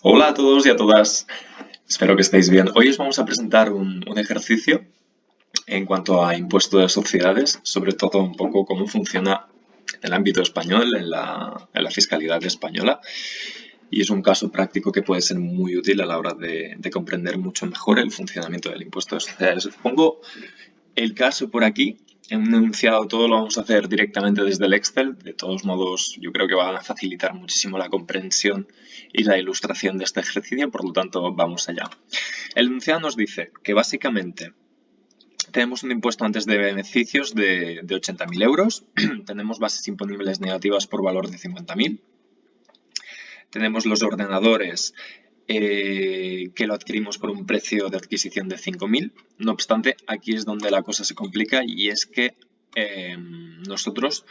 Hola a todos y a todas, espero que estéis bien. Hoy os vamos a presentar un ejercicio en cuanto a impuesto de sociedades, sobre todo un poco cómo funciona en el ámbito español, en la fiscalidad española. Y es un caso práctico que puede ser muy útil a la hora de comprender mucho mejor el funcionamiento del impuesto de sociedades. Os pongo el caso por aquí. En un enunciado todo lo vamos a hacer directamente desde el Excel. De todos modos, yo creo que va a facilitar muchísimo la comprensión y la ilustración de este ejercicio, por lo tanto, vamos allá. El enunciado nos dice que básicamente tenemos un impuesto antes de beneficios de 80.000 euros, tenemos bases imponibles negativas por valor de 50.000, tenemos los ordenadores que lo adquirimos por un precio de adquisición de 5.000. No obstante, aquí es donde la cosa se complica y es que nosotros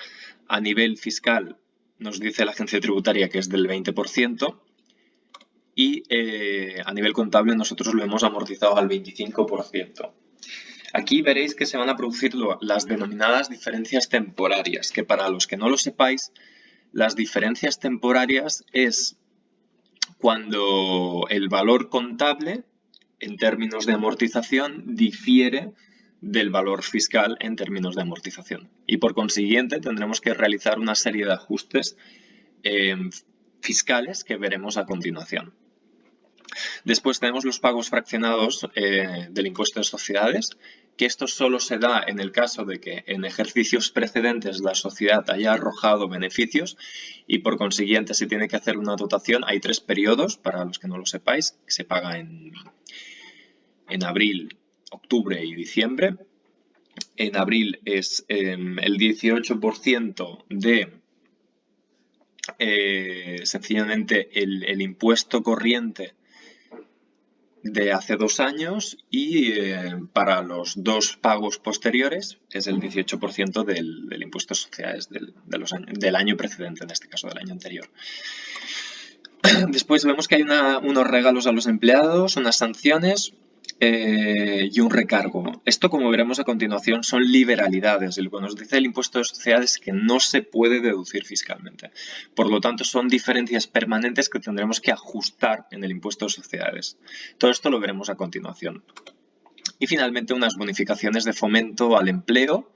a nivel fiscal nos dice la agencia tributaria que es del 20% y a nivel contable nosotros lo hemos amortizado al 25%. Aquí veréis que se van a producir las denominadas diferencias temporarias, que para los que no lo sepáis, las diferencias temporarias es cuando el valor contable en términos de amortización difiere del valor fiscal en términos de amortización. Y por consiguiente tendremos que realizar una serie de ajustes fiscales que veremos a continuación. Después tenemos los pagos fraccionados del impuesto de sociedades, que esto solo se da en el caso de que en ejercicios precedentes la sociedad haya arrojado beneficios y por consiguiente se tiene que hacer una dotación. Hay 3 periodos, para los que no lo sepáis, que se paga en abril, octubre y diciembre. En abril es el 18% de sencillamente el impuesto corriente de hace 2 años y para los 2 pagos posteriores es el 18% del impuesto de sociedades del año precedente, en este caso del año anterior. Después vemos que hay unos regalos a los empleados, unas sanciones y un recargo. Esto, como veremos a continuación, son liberalidades. Lo que nos dice el impuesto de sociedades es que no se puede deducir fiscalmente. Por lo tanto, son diferencias permanentes que tendremos que ajustar en el impuesto de sociedades. Todo esto lo veremos a continuación. Y finalmente, unas bonificaciones de fomento al empleo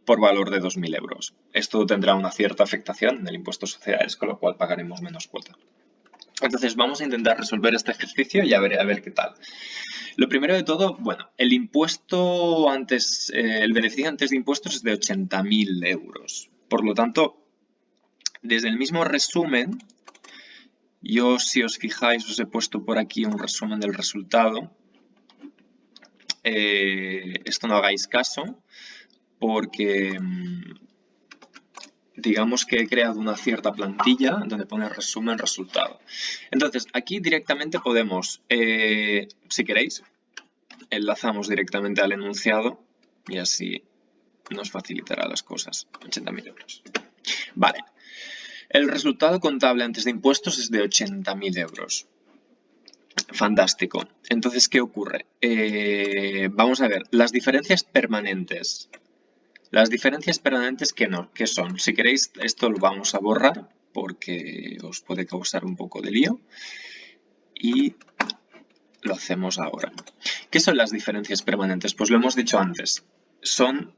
por valor de 2.000 euros. Esto tendrá una cierta afectación en el impuesto de sociedades, con lo cual pagaremos menos cuota. Entonces vamos a intentar resolver este ejercicio y a ver qué tal. Lo primero de todo, bueno, el impuesto antes, el beneficio antes de impuestos es de 80.000 euros. Por lo tanto, desde el mismo resumen, yo si os fijáis os he puesto por aquí un resumen del resultado. Esto no hagáis caso porque digamos que he creado una cierta plantilla donde pone resumen resultado. Entonces, aquí directamente podemos, si queréis, enlazamos directamente al enunciado y así nos facilitará las cosas. 80.000 euros. Vale. El resultado contable antes de impuestos es de 80.000 euros. Fantástico. Entonces, ¿qué ocurre? Vamos a ver, las diferencias permanentes. Las diferencias permanentes, ¿qué son? Si queréis, esto lo vamos a borrar porque os puede causar un poco de lío. Y lo hacemos ahora. ¿Qué son las diferencias permanentes? Pues lo hemos dicho antes. Son,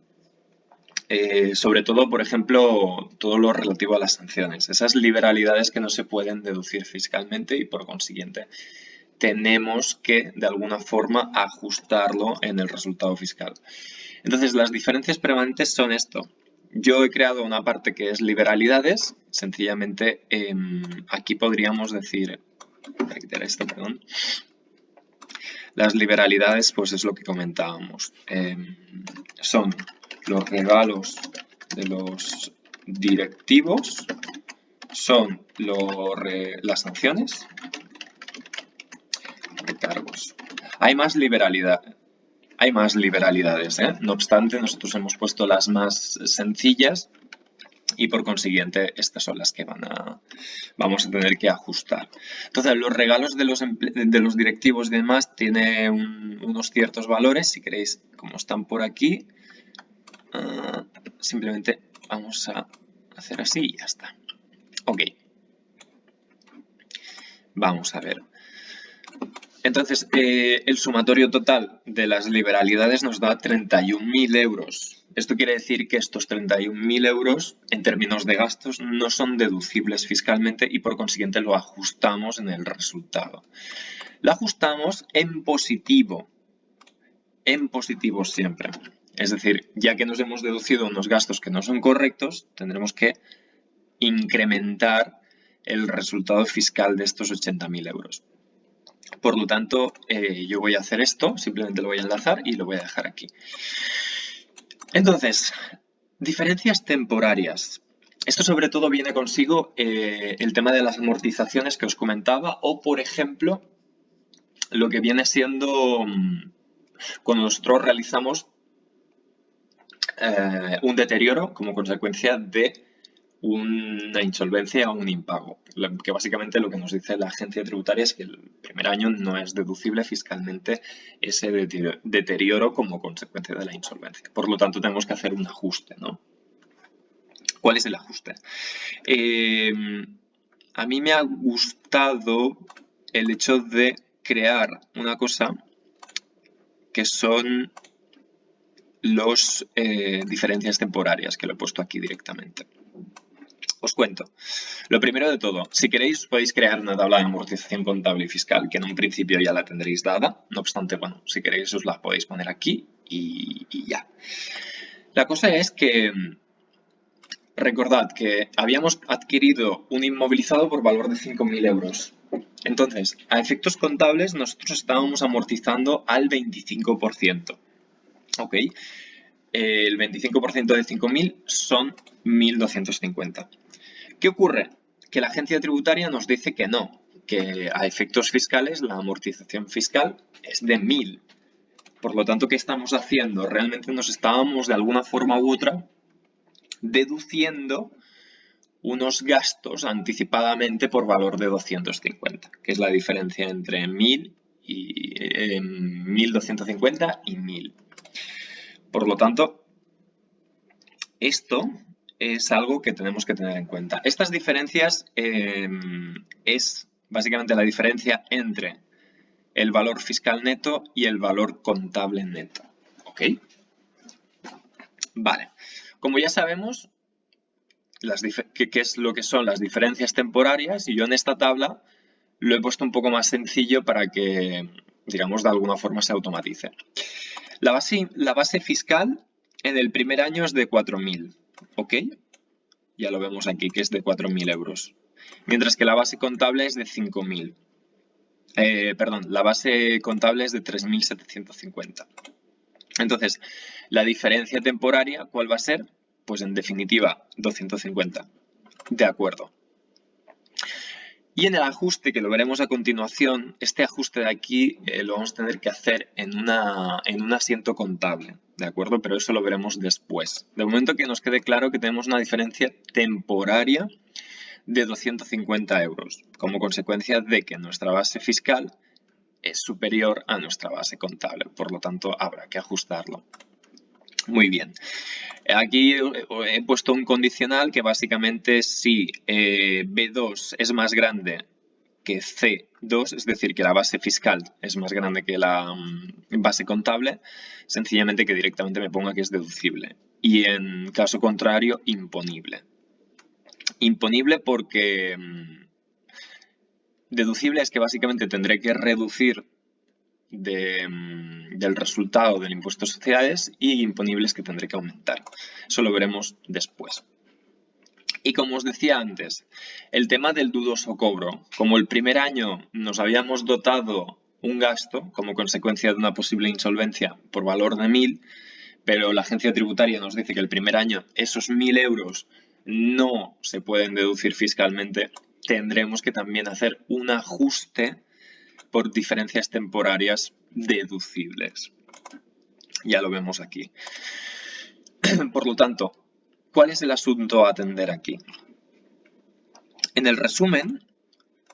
sobre todo, por ejemplo, todo lo relativo a las sanciones. Esas liberalidades que no se pueden deducir fiscalmente y, por consiguiente, tenemos que, de alguna forma, ajustarlo en el resultado fiscal. Entonces, las diferencias permanentes son esto. Yo he creado una parte que es liberalidades. Sencillamente, aquí podríamos decir... Voy a quitar esto, perdón. Las liberalidades, pues es lo que comentábamos. Son los regalos de los directivos, son las sanciones, recargos. Hay más liberalidades, ¿eh? No obstante, nosotros hemos puesto las más sencillas y por consiguiente estas son las que vamos a tener que ajustar. Entonces, los regalos de los directivos y demás tienen unos ciertos valores. Si queréis, como están por aquí, simplemente vamos a hacer así y ya está. Ok. Vamos a ver. Entonces, el sumatorio total de las liberalidades nos da 31.000 euros. Esto quiere decir que estos 31.000 euros, en términos de gastos, no son deducibles fiscalmente y por consiguiente lo ajustamos en el resultado. Lo ajustamos en positivo siempre. Es decir, ya que nos hemos deducido unos gastos que no son correctos, tendremos que incrementar el resultado fiscal de estos 80.000 euros. Por lo tanto, yo voy a hacer esto, simplemente lo voy a enlazar y lo voy a dejar aquí. Entonces, diferencias temporarias. Esto sobre todo viene consigo el tema de las amortizaciones que os comentaba o, por ejemplo, lo que viene siendo cuando nosotros realizamos un deterioro como consecuencia de una insolvencia o un impago, que básicamente lo que nos dice la agencia tributaria es que el primer año no es deducible fiscalmente ese deterioro como consecuencia de la insolvencia. Por lo tanto, tenemos que hacer un ajuste, ¿no? ¿Cuál es el ajuste? A mí me ha gustado el hecho de crear una cosa que son las diferencias temporarias, que lo he puesto aquí directamente. Os cuento. Lo primero de todo, si queréis podéis crear una tabla de amortización contable y fiscal, que en un principio ya la tendréis dada. No obstante, bueno, si queréis os la podéis poner aquí y ya. La cosa es que recordad que habíamos adquirido un inmovilizado por valor de 5.000 euros. Entonces, a efectos contables nosotros estábamos amortizando al 25%. ¿Ok? El 25% de 5.000 son 1.250. ¿Qué ocurre? Que la agencia tributaria nos dice que no, que a efectos fiscales la amortización fiscal es de 1.000. Por lo tanto, ¿qué estamos haciendo? Realmente nos estábamos de alguna forma u otra deduciendo unos gastos anticipadamente por valor de 250, que es la diferencia entre 1.000 y 1.250 y 1.000. Por lo tanto, esto es algo que tenemos que tener en cuenta. Estas diferencias es básicamente la diferencia entre el valor fiscal neto y el valor contable neto. ¿Ok? Vale. Como ya sabemos, qué es lo que son las diferencias temporarias, y yo en esta tabla lo he puesto un poco más sencillo para que, digamos, de alguna forma se automatice. La base fiscal en el primer año es de 4.000, ¿ok? Ya lo vemos aquí, que es de 4.000 euros. Mientras que la base contable es de 5.000. La base contable es de 3.750. Entonces, la diferencia temporaria, ¿cuál va a ser? Pues en definitiva, 250. De acuerdo. Y en el ajuste, que lo veremos a continuación, este ajuste de aquí lo vamos a tener que hacer en un asiento contable, ¿de acuerdo? Pero eso lo veremos después. De momento que nos quede claro que tenemos una diferencia temporaria de 250 euros, como consecuencia de que nuestra base fiscal es superior a nuestra base contable. Por lo tanto, habrá que ajustarlo. Muy bien. Aquí he puesto un condicional que básicamente si B2 es más grande que C2, es decir, que la base fiscal es más grande que la base contable, sencillamente que directamente me ponga que es deducible. Y en caso contrario, imponible. Imponible porque deducible es que básicamente tendré que reducir del resultado del impuesto de sociedades, y imponibles que tendré que aumentar. Eso lo veremos después. Y como os decía antes, el tema del dudoso cobro. Como el primer año nos habíamos dotado un gasto como consecuencia de una posible insolvencia por valor de 1.000, pero la agencia tributaria nos dice que el primer año esos 1.000 euros no se pueden deducir fiscalmente, tendremos que también hacer un ajuste por diferencias temporarias deducibles. Ya lo vemos aquí. Por lo tanto, ¿cuál es el asunto a atender aquí? En el resumen,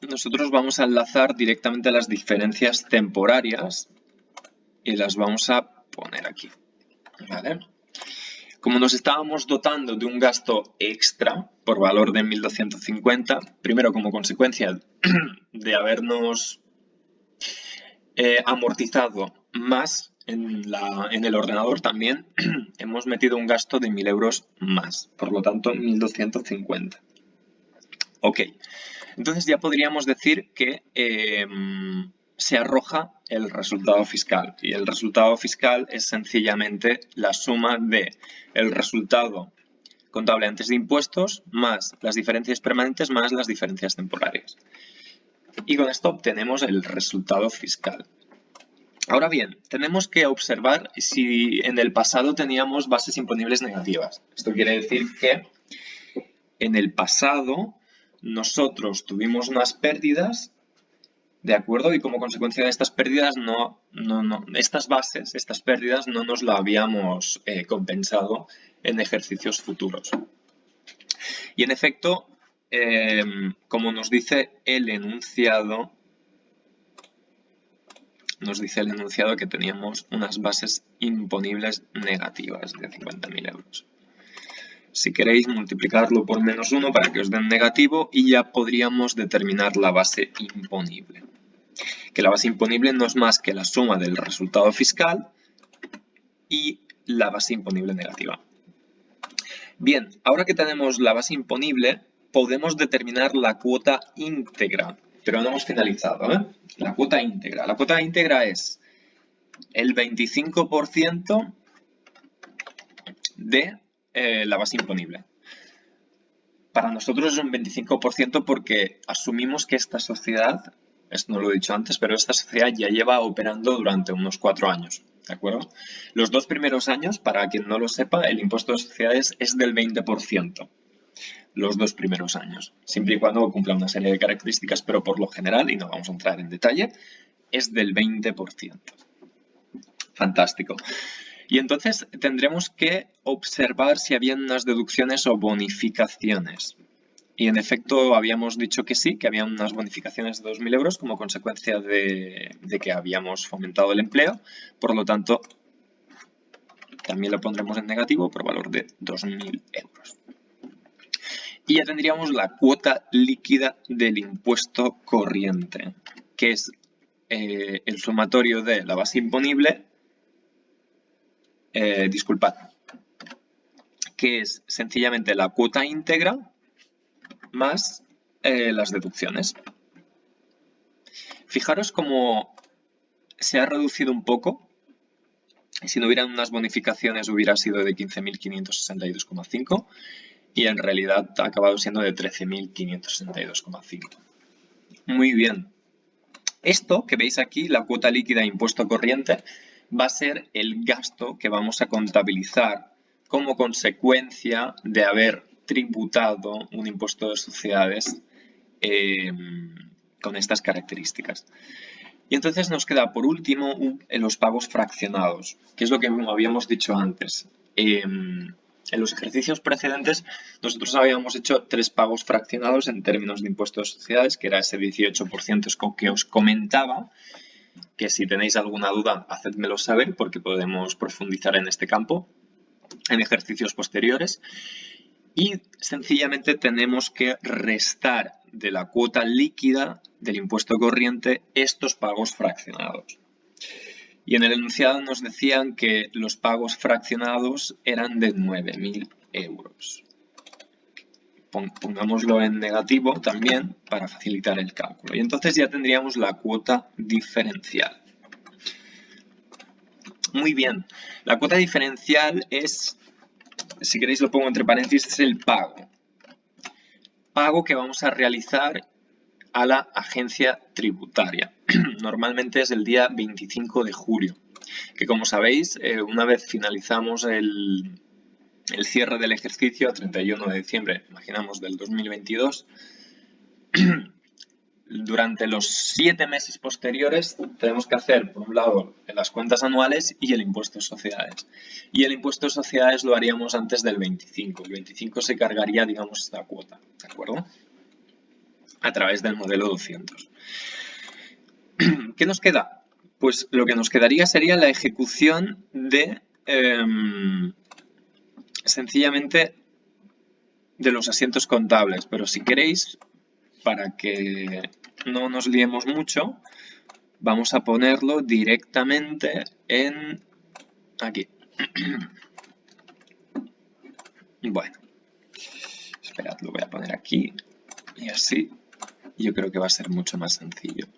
nosotros vamos a enlazar directamente a las diferencias temporarias y las vamos a poner aquí. ¿Vale? Como nos estábamos dotando de un gasto extra por valor de 1.250, primero como consecuencia de habernos amortizado más en el ordenador también, hemos metido un gasto de 1.000 euros más, por lo tanto 1.250. Ok, entonces ya podríamos decir que se arroja el resultado fiscal, y el resultado fiscal es sencillamente la suma de el resultado contable antes de impuestos más las diferencias permanentes más las diferencias temporarias. Y con esto obtenemos el resultado fiscal. Ahora bien, tenemos que observar si en el pasado teníamos bases imponibles negativas. Esto quiere decir que en el pasado nosotros tuvimos unas pérdidas, ¿de acuerdo? Y como consecuencia de estas pérdidas, estas pérdidas no nos las habíamos compensado en ejercicios futuros. Y en efecto, como nos dice el enunciado, que teníamos unas bases imponibles negativas de 50.000 euros. Si queréis, multiplicarlo por -1 para que os den negativo y ya podríamos determinar la base imponible. Que la base imponible no es más que la suma del resultado fiscal y la base imponible negativa. Bien, ahora que tenemos la base imponible, podemos determinar la cuota íntegra, pero no hemos finalizado, ¿eh? La cuota íntegra. La cuota íntegra es el 25% de la base imponible. Para nosotros es un 25% porque asumimos que esta sociedad, esto no lo he dicho antes, pero esta sociedad ya lleva operando durante unos 4 años, ¿de acuerdo? Los 2 primeros años, para quien no lo sepa, el impuesto de sociedades es del 20%. Los 2 primeros años, siempre y cuando cumpla una serie de características, pero por lo general, y no vamos a entrar en detalle, es del 20%. Fantástico. Y entonces tendremos que observar si habían unas deducciones o bonificaciones. Y en efecto habíamos dicho que sí, que había unas bonificaciones de 2.000 euros como consecuencia de que habíamos fomentado el empleo. Por lo tanto, también lo pondremos en negativo por valor de 2.000 euros. Y ya tendríamos la cuota líquida del impuesto corriente, que es el sumatorio de la base imponible, que es sencillamente la cuota íntegra más las deducciones. Fijaros cómo se ha reducido un poco. Si no hubieran unas bonificaciones hubiera sido de 15.562,5 y en realidad ha acabado siendo de 13.562,5. Muy bien. Esto que veis aquí, la cuota líquida de impuesto corriente, va a ser el gasto que vamos a contabilizar como consecuencia de haber tributado un impuesto de sociedades con estas características. Y entonces nos queda por último los pagos fraccionados, que es lo que habíamos dicho antes. En los ejercicios precedentes nosotros habíamos hecho 3 pagos fraccionados en términos de impuestos de sociedades, que era ese 18% que os comentaba, que si tenéis alguna duda hacedmelo saber porque podemos profundizar en este campo en ejercicios posteriores. Y sencillamente tenemos que restar de la cuota líquida del impuesto corriente estos pagos fraccionados. Y en el enunciado nos decían que los pagos fraccionados eran de 9.000 euros. Pongámoslo en negativo también para facilitar el cálculo. Y entonces ya tendríamos la cuota diferencial. Muy bien, la cuota diferencial es, si queréis lo pongo entre paréntesis, es el pago. Pago que vamos a realizar a la agencia tributaria. Normalmente es el día 25 de julio, que como sabéis, una vez finalizamos el cierre del ejercicio a 31 de diciembre, imaginamos del 2022, durante los 7 meses posteriores tenemos que hacer, por un lado, las cuentas anuales y el impuesto de sociedades. Y el impuesto de sociedades lo haríamos antes del 25. El 25 se cargaría, digamos, esta cuota, ¿de acuerdo? A través del modelo 200. ¿Qué nos queda? Pues lo que nos quedaría sería la ejecución de sencillamente de los asientos contables, pero si queréis, para que no nos liemos mucho, vamos a ponerlo directamente en aquí. Bueno, esperad, lo voy a poner aquí y así yo creo que va a ser mucho más sencillo.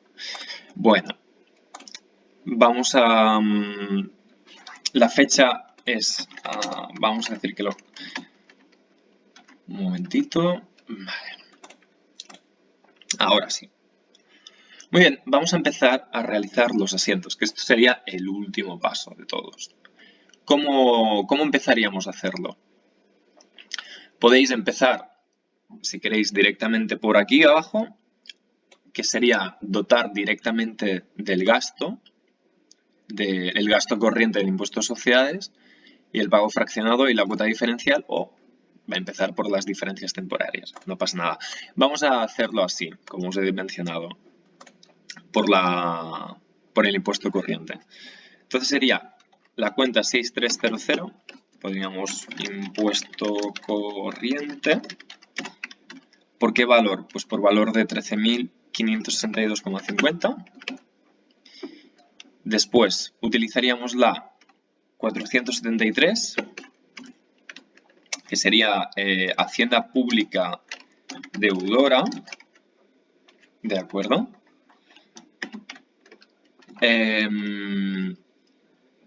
Bueno, vamos a... la fecha es... vamos a decir que lo... Un momentito. Vale. Ahora sí. Muy bien, vamos a empezar a realizar los asientos, que esto sería el último paso de todos. ¿Cómo empezaríamos a hacerlo? Podéis empezar, si queréis, directamente por aquí abajo, que sería dotar directamente del gasto corriente del impuesto de sociedades y el pago fraccionado y la cuota diferencial, o va a empezar por las diferencias temporarias, no pasa nada. Vamos a hacerlo así, como os he mencionado, por el impuesto corriente. Entonces sería la cuenta 6300, podríamos impuesto corriente. ¿Por qué valor? Pues por valor de 13.562,50. Después utilizaríamos la 473, que sería Hacienda Pública Deudora, ¿de acuerdo?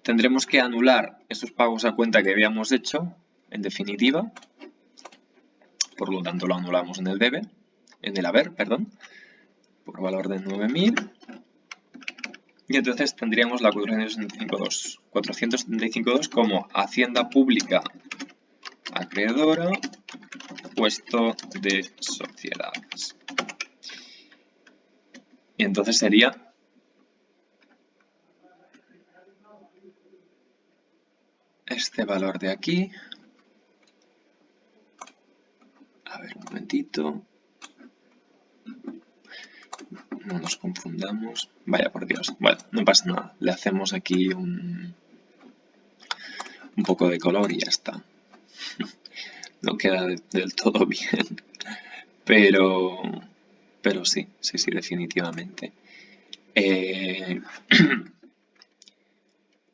Tendremos que anular esos pagos a cuenta que habíamos hecho, en definitiva. Por lo tanto, lo anulamos en el haber, perdón, por valor de 9.000. Y entonces tendríamos la 475.2 como Hacienda Pública Acreedora, puesto de sociedades. Y entonces sería este valor de aquí. A ver, un momentito. No nos confundamos. Vaya por Dios. Bueno, no pasa nada. Le hacemos aquí un poco de color y ya está. No queda del todo bien. Pero sí, definitivamente.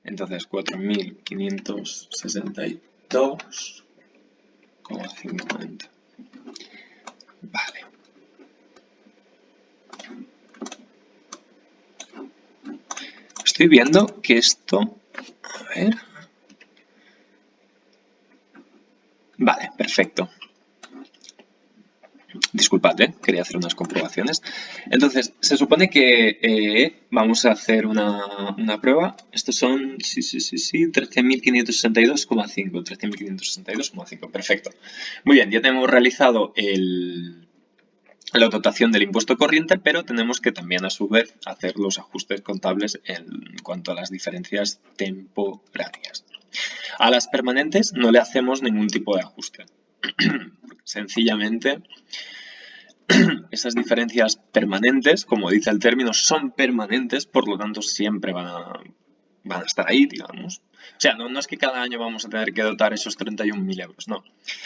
Entonces, 4.562,50. Vale. Estoy viendo que esto... A ver... Vale, perfecto. Disculpad, quería hacer unas comprobaciones. Entonces, se supone que vamos a hacer una prueba. Estos son, sí, 13.562,5. 13.562,5, perfecto. Muy bien, ya tenemos realizado la dotación del impuesto corriente, pero tenemos que también, a su vez, hacer los ajustes contables en cuanto a las diferencias temporarias. A las permanentes no le hacemos ningún tipo de ajuste. Sencillamente, esas diferencias permanentes, como dice el término, son permanentes, por lo tanto siempre van a estar ahí, digamos. O sea, no es que cada año vamos a tener que dotar esos 31.000 euros, no.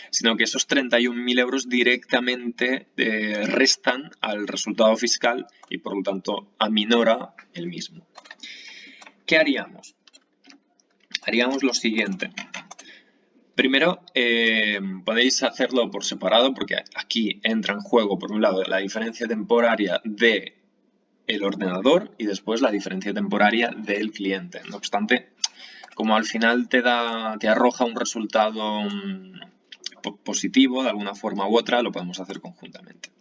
Sino que esos 31.000 euros directamente restan al resultado fiscal y, por lo tanto, aminora el mismo. ¿Qué haríamos? Haríamos lo siguiente. Primero, podéis hacerlo por separado porque aquí entra en juego, por un lado, la diferencia temporaria del ordenador y después la diferencia temporaria del cliente. No obstante, como al final te arroja un resultado positivo de alguna forma u otra, lo podemos hacer conjuntamente.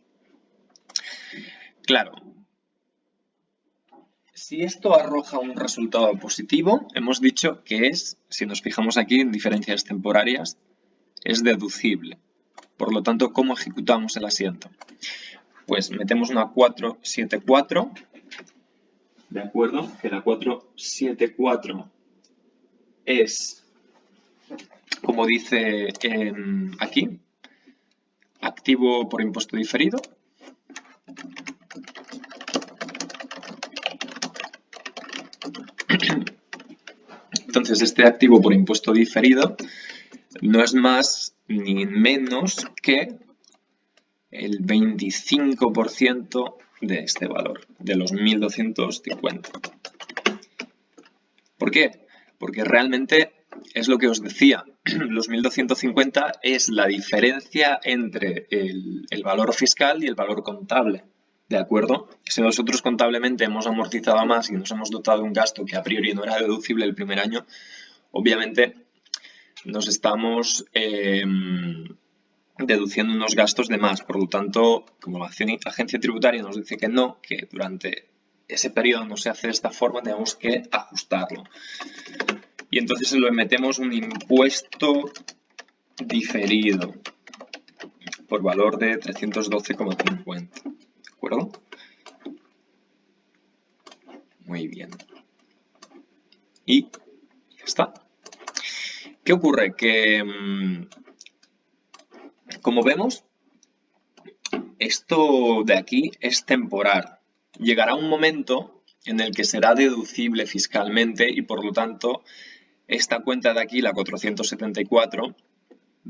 Claro, si esto arroja un resultado positivo, hemos dicho que es, si nos fijamos aquí en diferencias temporarias, es deducible. Por lo tanto, ¿cómo ejecutamos el asiento? Pues metemos una 474, ¿de acuerdo? Que la 474 es, como dice aquí, activo por impuesto diferido. Entonces, este activo por impuesto diferido no es más ni menos que el 25% de este valor, de los 1250. ¿Por qué? Porque realmente es lo que os decía, los 1250 es la diferencia entre el valor fiscal y el valor contable. ¿De acuerdo? Si nosotros contablemente hemos amortizado más y nos hemos dotado de un gasto que a priori no era deducible el primer año, obviamente nos estamos deduciendo unos gastos de más. Por lo tanto, como la agencia tributaria nos dice que no, que durante ese periodo no se hace de esta forma, tenemos que ajustarlo. Y entonces le metemos un impuesto diferido por valor de 312,50. ¿De acuerdo? Muy bien. Y ya está. ¿Qué ocurre? Que, como vemos, esto de aquí es temporal. Llegará un momento en el que será deducible fiscalmente y, por lo tanto, esta cuenta de aquí, la 474,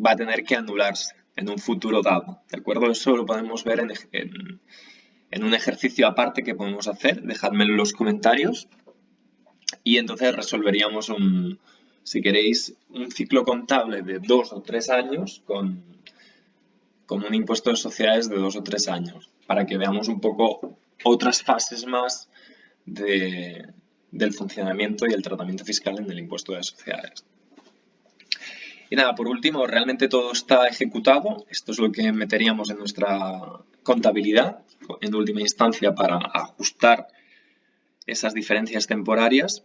va a tener que anularse en un futuro dado. ¿De acuerdo? Eso lo podemos ver en un ejercicio aparte que podemos hacer. Dejadmelo en los comentarios. Y entonces resolveríamos si queréis, un ciclo contable de 2 o 3 años con un impuesto de sociedades de 2 o 3 años, para que veamos un poco otras fases más del funcionamiento y el tratamiento fiscal en el impuesto de sociedades. Y nada, por último, realmente todo está ejecutado. Esto es lo que meteríamos en nuestra contabilidad, en última instancia, para ajustar esas diferencias temporarias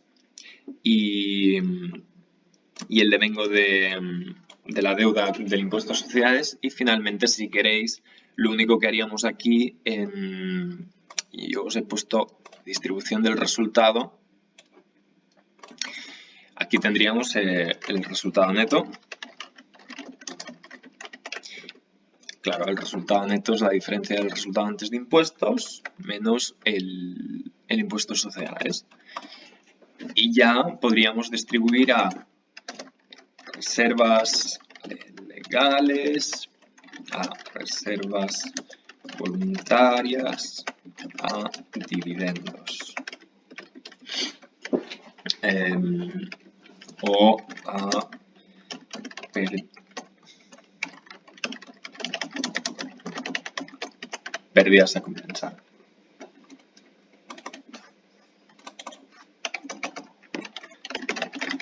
y el devengo de la deuda del impuesto de sociedades. Y finalmente, si queréis, lo único que haríamos aquí, yo os he puesto distribución del resultado. Aquí tendríamos el resultado neto. Claro, el resultado neto es la diferencia del resultado antes de impuestos menos el impuesto de sociedades. Y ya podríamos distribuir a reservas legales, a reservas voluntarias, a dividendos. O a pérdidas a compensar.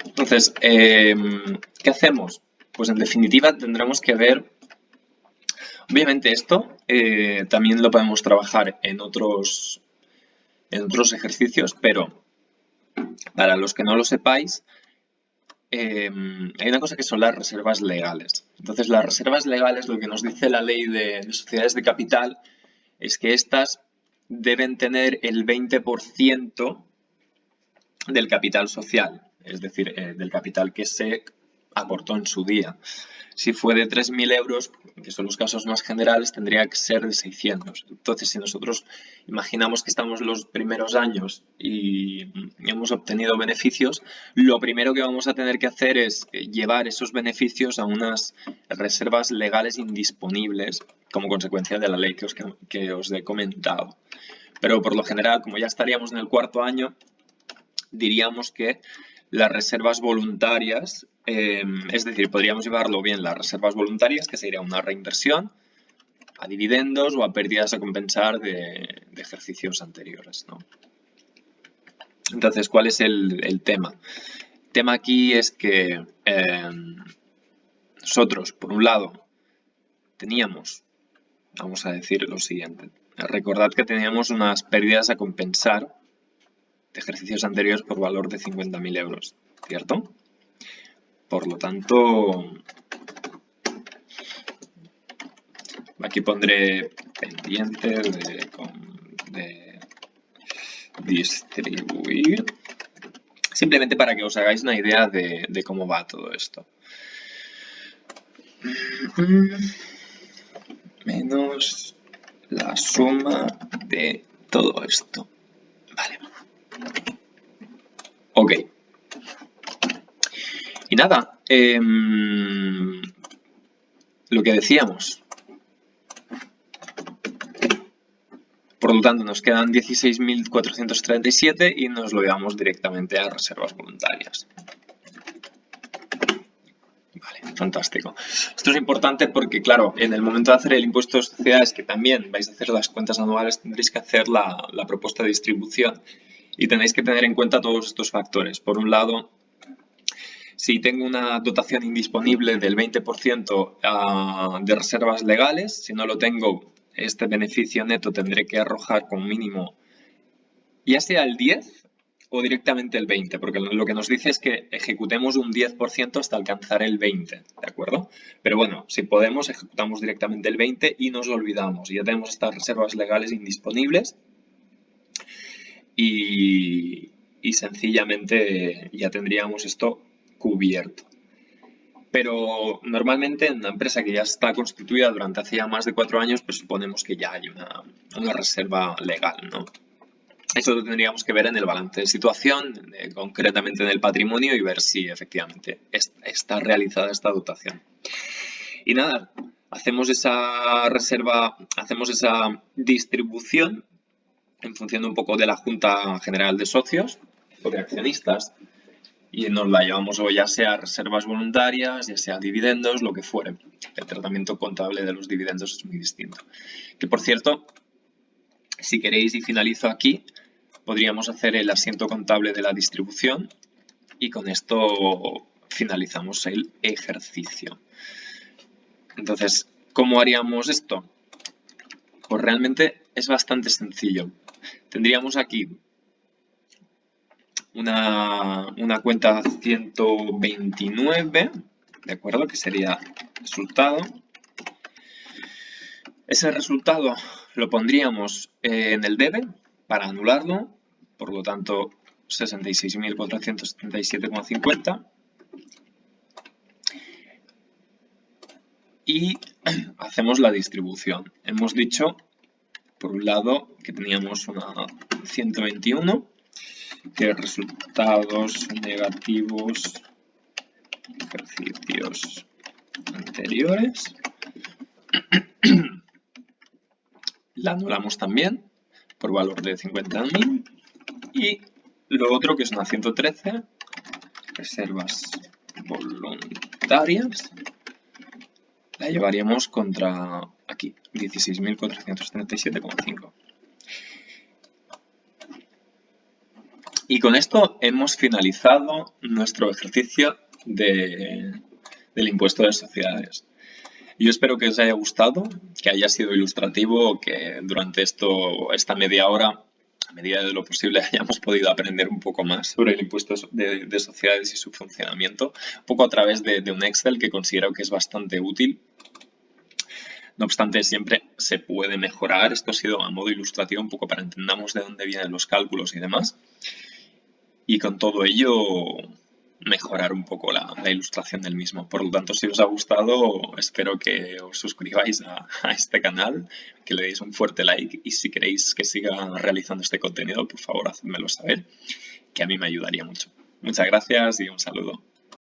Entonces, ¿qué hacemos? Pues en definitiva tendremos que ver, obviamente esto también lo podemos trabajar en otros ejercicios, pero para los que no lo sepáis, hay una cosa que son las reservas legales. Entonces, las reservas legales, lo que nos dice la ley de sociedades de capital, es que estas deben tener el 20% del capital social, es decir, del capital que se aportó en su día. Si fue de 3.000 euros, que son los casos más generales, tendría que ser de 600. Entonces, si nosotros imaginamos que estamos los primeros años y hemos obtenido beneficios, lo primero que vamos a tener que hacer es llevar esos beneficios a unas reservas legales indisponibles como consecuencia de la ley que os he comentado. Pero por lo general, como ya estaríamos en el cuarto año, diríamos que las reservas voluntarias, es decir, podríamos llevarlo bien las reservas voluntarias, que sería una reinversión, a dividendos o a pérdidas a compensar de ejercicios anteriores, ¿no? Entonces, ¿cuál es el tema? El tema aquí es que nosotros, por un lado, teníamos, vamos a decir lo siguiente, recordad que teníamos unas pérdidas a compensar de ejercicios anteriores por valor de 50.000 euros, ¿cierto? Por lo tanto, aquí pondré pendiente de distribuir, simplemente para que os hagáis una idea de cómo va todo esto. Menos la suma de todo esto. Vale. Ok. Y nada, lo que decíamos. Por lo tanto, nos quedan 16.437 y nos lo llevamos directamente a reservas voluntarias. Vale, fantástico. Esto es importante porque, claro, en el momento de hacer el impuesto de sociedades, que también vais a hacer las cuentas anuales, tendréis que hacer la propuesta de distribución y tenéis que tener en cuenta todos estos factores. Por un lado, si tengo una dotación indisponible del 20% de reservas legales, si no lo tengo, este beneficio neto tendré que arrojar con mínimo ya sea el 10 o directamente el 20, porque lo que nos dice es que ejecutemos un 10% hasta alcanzar el 20, ¿de acuerdo? Pero bueno, si podemos, ejecutamos directamente el 20 y nos olvidamos. Ya tenemos estas reservas legales indisponibles y sencillamente ya tendríamos esto cubierto. Pero normalmente en una empresa que ya está constituida durante hace ya más de 4 años, pues suponemos que ya hay una reserva legal, ¿no? Eso lo tendríamos que ver en el balance de situación, concretamente en el patrimonio, y ver si efectivamente está realizada esta dotación. Y nada, hacemos esa reserva, hacemos esa distribución en función un poco de la Junta General de Socios o de accionistas, y nos la llevamos o ya sea reservas voluntarias, ya sea dividendos, lo que fuere. El tratamiento contable de los dividendos es muy distinto. Que por cierto, si queréis y finalizo aquí, podríamos hacer el asiento contable de la distribución y con esto finalizamos el ejercicio. Entonces, ¿cómo haríamos esto? Pues realmente es bastante sencillo. Tendríamos aquí una cuenta 129, ¿de acuerdo? Que sería resultado. Ese resultado lo pondríamos en el debe para anularlo, por lo tanto 66.477,50. Y hacemos la distribución. Hemos dicho, por un lado, que teníamos una 121, que resultados negativos ejercicios anteriores. La anulamos también por valor de 50.000. Y lo otro, que es una 113, reservas voluntarias, la llevaríamos contra aquí, 16.437,5. Y con esto hemos finalizado nuestro ejercicio del impuesto de sociedades. Yo espero que os haya gustado, que haya sido ilustrativo, que durante esta media hora, a medida de lo posible, hayamos podido aprender un poco más sobre el impuesto de sociedades y su funcionamiento, un poco a través de un Excel que considero que es bastante útil. No obstante, siempre se puede mejorar. Esto ha sido a modo ilustrativo, un poco para entendamos de dónde vienen los cálculos y demás. Y con todo ello, mejorar un poco la ilustración del mismo. Por lo tanto, si os ha gustado, espero que os suscribáis a este canal, que le deis un fuerte like y si queréis que siga realizando este contenido, por favor, hacedmelo saber, que a mí me ayudaría mucho. Muchas gracias y un saludo.